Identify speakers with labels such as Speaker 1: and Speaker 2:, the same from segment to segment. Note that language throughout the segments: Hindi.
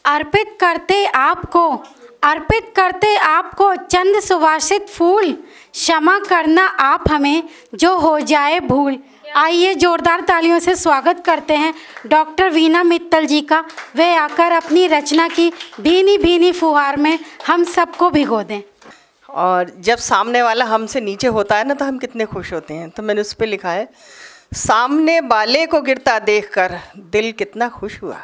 Speaker 1: अर्पित करते आपको चंद सुवासित फूल, क्षमा करना आप हमें जो हो जाए भूल। आइए जोरदार तालियों से स्वागत करते हैं डॉक्टर वीना मित्तल जी का। वे आकर अपनी रचना की भीनी भीनी फुहार में हम सबको भिगो दें।
Speaker 2: और जब सामने वाला हमसे नीचे होता है ना तो हम कितने खुश होते हैं। तो मैंने उस पर लिखा है, सामने वाले को गिरता देखकर दिल कितना खुश हुआ।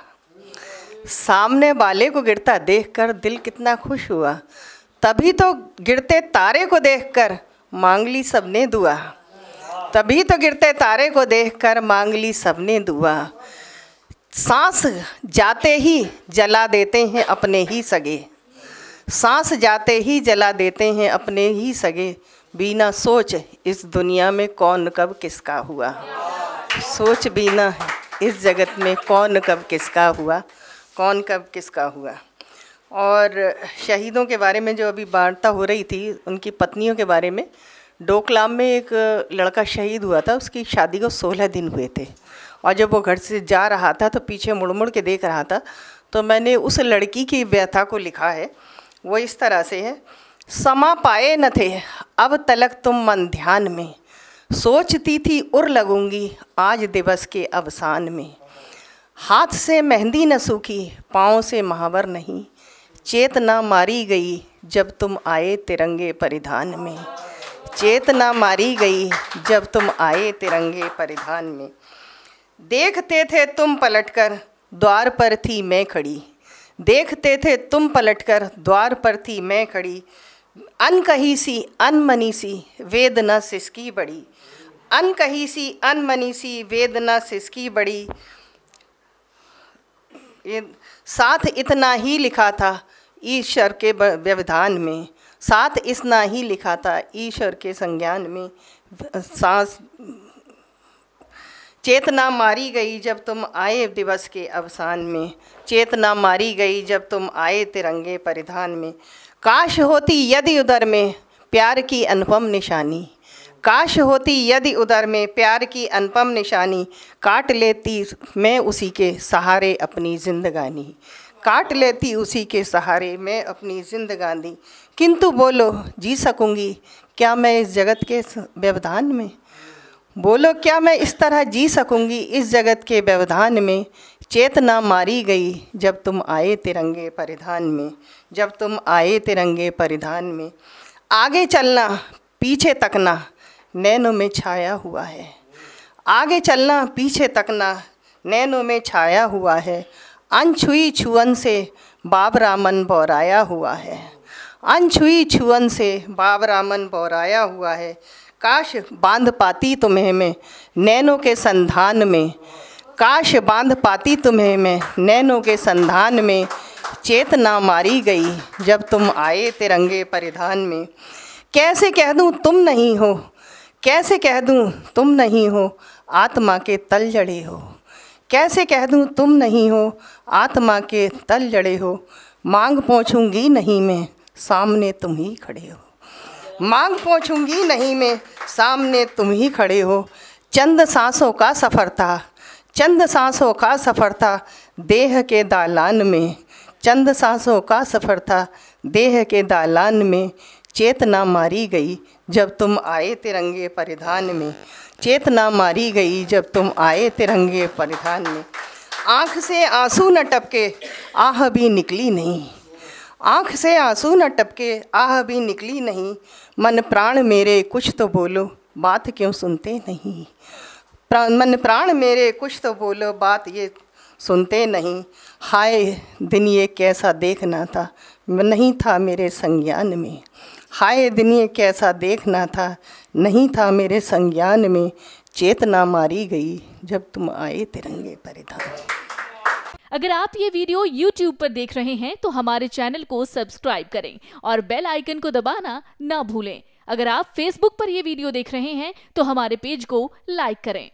Speaker 2: सामने वाले को गिरता देखकर दिल कितना खुश हुआ। तभी तो गिरते तारे को देखकर मांग ली सबने दुआ। तभी तो गिरते तारे को देखकर मांग ली सबने दुआ। सांस जाते ही जला देते हैं अपने ही सगे। सांस जाते ही जला देते हैं अपने ही सगे। बिना सोच इस दुनिया में कौन कब किसका हुआ। सोच बिना इस जगत में कौन कब किसका हुआ, कौन कब किसका हुआ। और शहीदों के बारे में जो अभी वार्ता हो रही थी, उनकी पत्नियों के बारे में, डोकलाम में एक लड़का शहीद हुआ था। उसकी शादी को 16 दिन हुए थे और जब वो घर से जा रहा था तो पीछे मुड़ मुड़ के देख रहा था। तो मैंने उस लड़की की व्यथा को लिखा है। वो इस तरह से है, समा पाए न थे अब तलक तुम मन ध्यान में। सोचती थी उर लगूंगी आज दिवस के अवसान में। हाथ से मेहंदी न सूखी पाँव से महावर नहीं। चेतना मारी गई जब तुम आए तिरंगे परिधान में। चेतना मारी गई जब तुम आए तिरंगे परिधान में। देखते थे तुम पलटकर द्वार पर थी मैं खड़ी। देखते थे तुम पलटकर द्वार पर थी मैं खड़ी। अनकही सी अनमनी सी वेदना सिसकी बड़ी। अनकही सी अनमनी सी वेदना सिसकी बड़ी। ये साथ इतना ही लिखा था ईश्वर के व्यवधान में। साथ इतना ही लिखा था ईश्वर के संज्ञान में। सांस चेतना मारी गई जब तुम आए दिवस के अवसान में। चेतना मारी गई जब तुम आए तिरंगे परिधान में। काश होती यदि उदर में प्यार की अनुपम निशानी। काश होती यदि उदर में प्यार की अनुपम निशानी। काट लेती मैं उसी के सहारे अपनी जिंदगानी। काट लेती उसी के सहारे मैं अपनी जिंदगानी। किंतु बोलो जी सकूंगी क्या मैं इस जगत के व्यवधान में। बोलो क्या मैं इस तरह जी सकूंगी इस जगत के व्यवधान में। चेतना मारी गई जब तुम आए तिरंगे परिधान में। जब तुम आए तिरंगे परिधान में। आगे चलना पीछे तकना नैनों में छाया हुआ है। आगे चलना पीछे तकना नैनों में छाया हुआ है। अनछुई छुअन से बाबरा मन बौराया हुआ है। अनछुई छुअन से बाबरा मन बौराया हुआ है। काश बांध पाती तुम्हें मैं नैनों के संधान में। काश बांध पाती तुम्हें मैं नैनों के संधान में। चेतना मारी गई जब तुम आए तिरंगे परिधान में। कैसे कह दूँ तुम नहीं हो। कैसे कह दूँ तुम नहीं हो आत्मा के तल जड़े हो। कैसे कह दूँ तुम नहीं हो आत्मा के तल जड़े हो। मांग पहुँचूंगी नहीं मैं सामने तुम ही खड़े हो। मांग पहुँचूंगी नहीं मैं सामने तुम ही खड़े हो। चंद सांसों का सफ़र था। चंद सांसों का सफ़र था देह के दालान में। चंद सांसों का सफ़र था देह के दालान में। चेतना मारी गई जब तुम आए तिरंगे परिधान में। चेतना मारी गई जब तुम आए तिरंगे परिधान में। आँख से आंसू न टपके आह भी निकली नहीं। आँख से आंसू न टपके आह भी निकली नहीं। मन प्राण मेरे कुछ तो बोलो बात क्यों सुनते नहीं। मन प्राण मेरे कुछ तो बोलो बात ये सुनते नहीं। हाय दिन ये कैसा देखना था नहीं था मेरे संज्ञान में। हाय दिन ये कैसा देखना था नहीं था मेरे संज्ञान में। चेतना मारी गई जब तुम आए तिरंगे परिधान।
Speaker 3: अगर आप ये वीडियो YouTube पर देख रहे हैं तो हमारे चैनल को सब्सक्राइब करें और बेल आइकन को दबाना ना भूलें। अगर आप Facebook पर ये वीडियो देख रहे हैं तो हमारे पेज को लाइक करें।